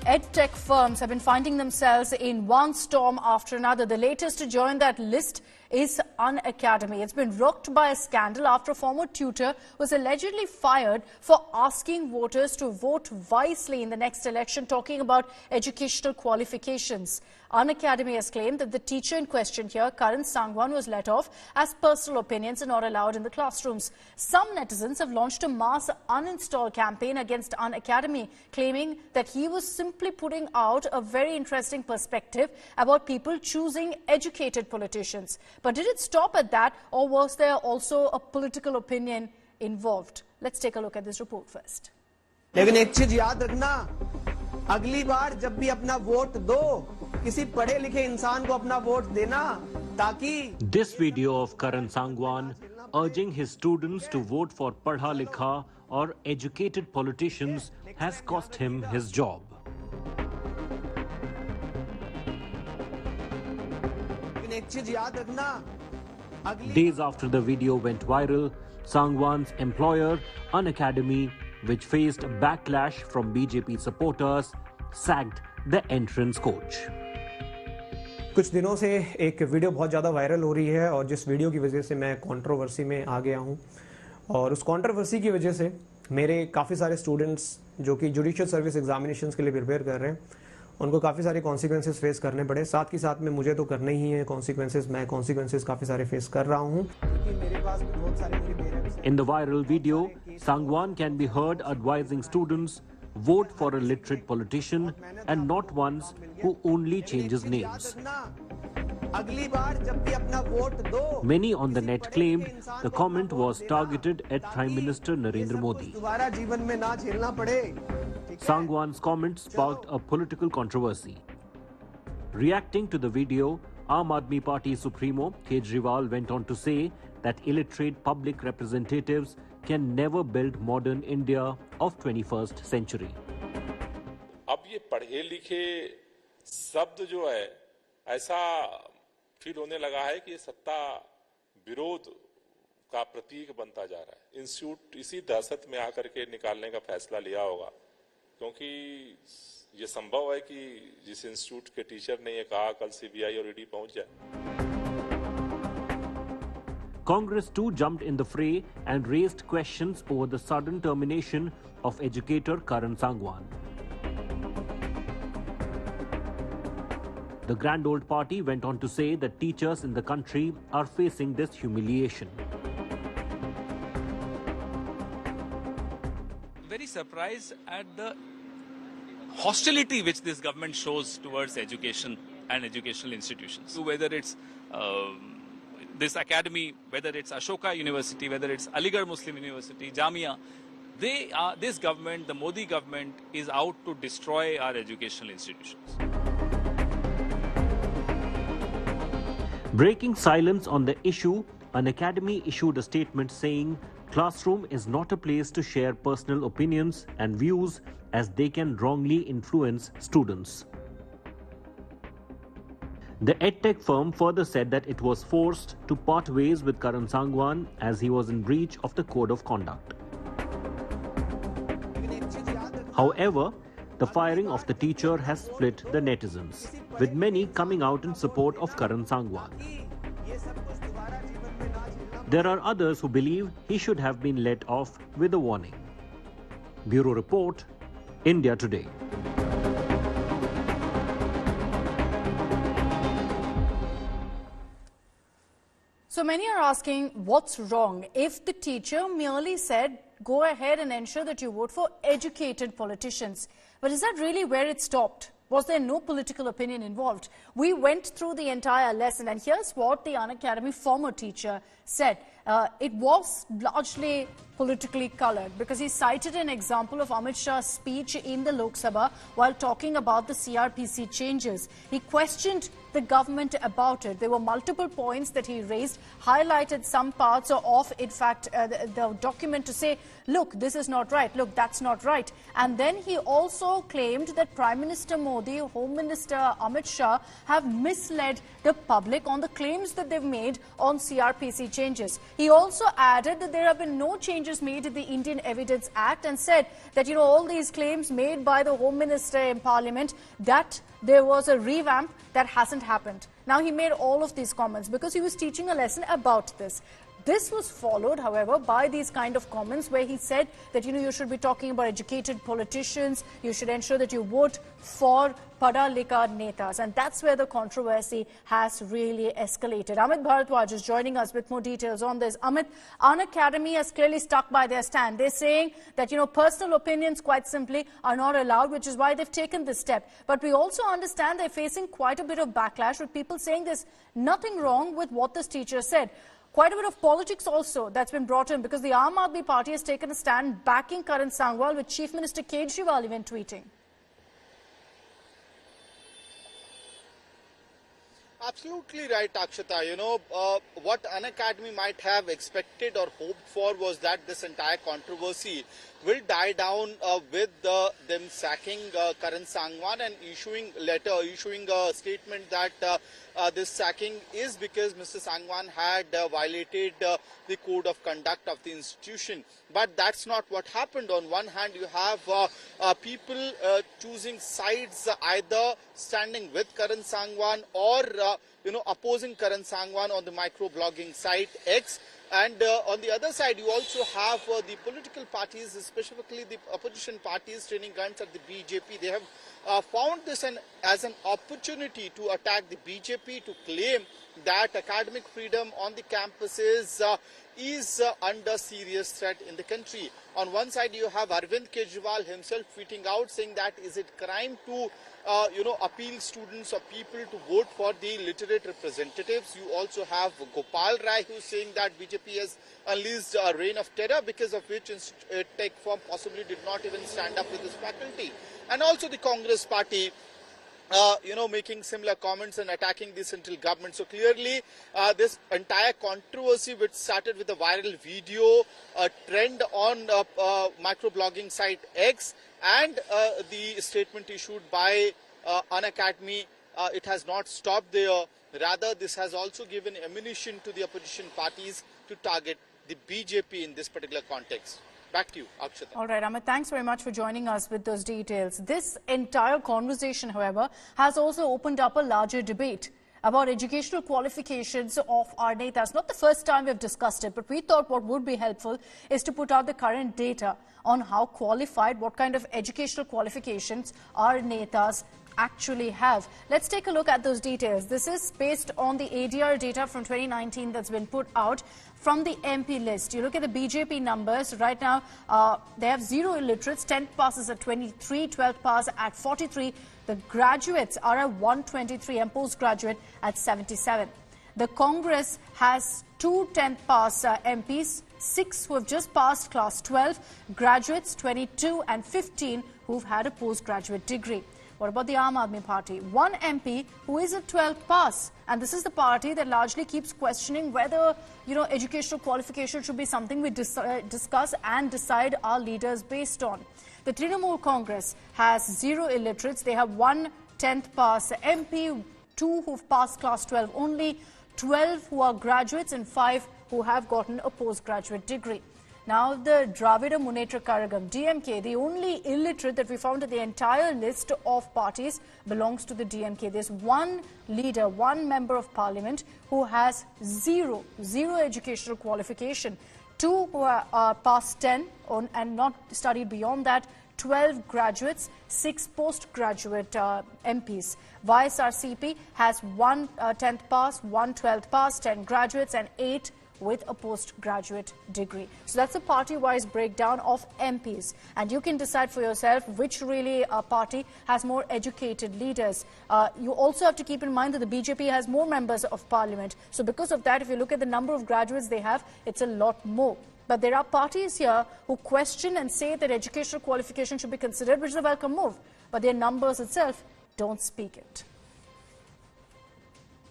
EdTech firms have been finding themselves in one storm after another. The latest to join that list is Unacademy. It's been rocked by a scandal after a former tutor was allegedly fired for asking voters to vote wisely in the next election, talking about educational qualifications. Unacademy has claimed that the teacher in question here, Karan Sangwan, was let off as personal opinions are not allowed in the classrooms. Some netizens have launched a mass uninstall campaign against Unacademy, claiming that he was simply putting out a very interesting perspective about people choosing educated politicians. But did it stop at that, or was there also a political opinion involved? Let's take a look at this report first. लेकिन एक चीज याद रखना, अगली बार जब भी अपना vote दो, किसी पढ़े लिखे इंसान को अपना वोट देना, ताकि This video of Karan Sangwan urging his students to vote for padha likha or educated politicians has cost him his job. एक चीज याद रखना, Days after the video went viral, Sangwan's employer, Unacademy, which faced backlash from BJP supporters, sacked the entrance coach. कुछ दिनों से एक video बहुत ज़्यादा वायरल हो रही है और जिस वीडियो की वजह से मैं कंट्रोवर्सी में आ गया हूं, और उस कंट्रोवर्सी की वजह से मेरे काफ़ी सारे स्टूडेंट्स जो कि जुडिशियल सर्विस एग्जामिनेशंस के लिए प्रिपेयर कर रहे हैं, उनको काफ़ी सारे कॉन्सिक्वेंसेस फेस करने पड़े। साथ ही साथ में मुझे तो करने ही है कॉन्सिक्वेंसेस, मैं कॉन्सिक्वेंसेस काफ़ी सारे फेस कर रहा हूँ। In the viral video, Sangwan can be heard advising students vote for a literate politician and not ones who only changes names. Many on the net claimed the comment was targeted at Prime Minister Narendra Modi. Sangwan's comment sparked a political controversy. Reacting to the video, Aam Aadmi Party Supremo Kejriwal went on to say that illiterate public representatives can never build modern India of 21st century. अब ये पढ़े लिखे शब्द जो है ऐसा feel होने लगा है कि ये सत्ता विरोध का प्रतीक बनता जा रहा है। इंस्टीट्यूट इसी दहशत में आकर के निकालने का फैसला लिया होगा, क्योंकि ये संभव है कि जिस इंस्टीट्यूट के टीचर ने ये कहा कल सीबीआई और ईडी पहुंच जाए। Congress too jumped in the fray and raised questions over the sudden termination of educator Karan Sangwan. The Grand Old Party went on to say that teachers in the country are facing this humiliation. Very surprised at the hostility which this government shows towards education and educational institutions. Whether it's this academy, whether it's Ashoka University, whether it's Aligarh Muslim University, Jamia, this government, the Modi government, is out to destroy our educational institutions. Breaking silence on the issue, Unacademy issued a statement saying classroom is not a place to share personal opinions and views as they can wrongly influence students. The EdTech firm further said that it was forced to part ways with Karan Sangwan as he was in breach of the code of conduct. However, the firing of the teacher has split the netizens, with many coming out in support of Karan Sangwan. There are others who believe he should have been let off with a warning. Bureau Report, India Today. So many are asking what's wrong if the teacher merely said go ahead and ensure that you vote for educated politicians. But is that really where it stopped? Was there no political opinion involved? We went through the entire lesson, and here's what the Unacademy former teacher said. It was largely politically colored because he cited an example of Amit Shah's speech in the Lok Sabha while talking about the CRPC changes. He questioned the government about it. There were multiple points that he raised, highlighted some parts of, in fact, the document to say, look, this is not right, look, that's not right. And then he also claimed that Prime Minister Modi, Home Minister Amit Shah have misled the public on the claims that they've made on CRPC changes. He also added that there have been no changes made in the Indian Evidence Act and said that, all these claims made by the Home Minister in Parliament that there was a revamp, that hasn't happened. Now, he made all of these comments because he was teaching a lesson about this. This was followed, however, by these kind of comments where he said that, you should be talking about educated politicians, you should ensure that you vote for Pada Likha Netas. And that's where the controversy has really escalated. Amit Bharadwaj is joining us with more details on this. Amit, Unacademy has clearly stuck by their stand. They're saying that, personal opinions, quite simply, are not allowed, which is why they've taken this step. But we also understand they're facing quite a bit of backlash with people saying there's nothing wrong with what this teacher said. Quite a bit of politics also that's been brought in because the Aam Aadmi Party has taken a stand backing Karan Sangwan, with Chief Minister Kejriwal even tweeting. Absolutely right, Akshata. What Unacademy might have expected or hoped for was that this entire controversy will die down with them sacking Karan Sangwan and issuing a statement that this sacking is because Mr. Sangwan had violated the code of conduct of the institution. But that's not what happened. On one hand, you have people choosing sides, either standing with Karan Sangwan or opposing Karan Sangwan on the microblogging site X. And on the other side, you also have the political parties, specifically the opposition parties, turning guns at the BJP. They have found this as an opportunity to attack the BJP, to claim that academic freedom on the campuses is under serious threat in the country. On one side, you have Arvind Kejriwal himself tweeting out saying that is it crime to appeal students or people to vote for the literate representatives. You also have Gopal Rai who's saying that BJP has unleashed a reign of terror, because of which tech firm possibly did not even stand up with this faculty. And also the Congress party making similar comments and attacking the central government. So clearly, this entire controversy, which started with a viral video, a trend on microblogging site X, and the statement issued by Unacademy, it has not stopped there. Rather, this has also given ammunition to the opposition parties to target the BJP in this particular context. Back to you, Akshata. All right, Amit, thanks very much for joining us with those details. This entire conversation, however, has also opened up a larger debate about educational qualifications of our netas. Not the first time we've discussed it, but we thought what would be helpful is to put out the current data on how qualified, what kind of educational qualifications our netas actually have. Let's take a look at those details. This is based on the ADR data from 2019 that's been put out from the MP list. You look at the BJP numbers right now, they have 0 illiterates, 10th passes at 23, 12th pass at 43. The graduates are at 123 and postgraduate at 77. The Congress has 2 10th pass MPs, 6 who have just passed class 12, graduates 22 and 15 who've had a postgraduate degree. What about the Aam Aadmi Party? 1 MP who is a 12th pass. And this is the party that largely keeps questioning whether, educational qualification should be something we discuss and decide our leaders based on. The Trinamool Congress has 0 illiterates. They have 1 10th pass MP, 2 who've passed class 12 only, 12 who are graduates, and 5 who have gotten a postgraduate degree. Now, the Dravida Munnetra Kazhagam, DMK, the only illiterate that we found in the entire list of parties belongs to the DMK. There's 1 leader, 1 member of parliament who has zero educational qualification. 2 who are past 10 and not studied beyond that, 12 graduates, 6 postgraduate MPs. YSRCP has 1 10th pass, 1 12th pass, 10 graduates, and 8 with a postgraduate degree. So that's a party-wise breakdown of MPs. And you can decide for yourself which really party has more educated leaders. You also have to keep in mind that the BJP has more members of parliament. So because of that, if you look at the number of graduates they have, it's a lot more. But there are parties here who question and say that educational qualification should be considered, which is a welcome move. But their numbers itself don't speak it.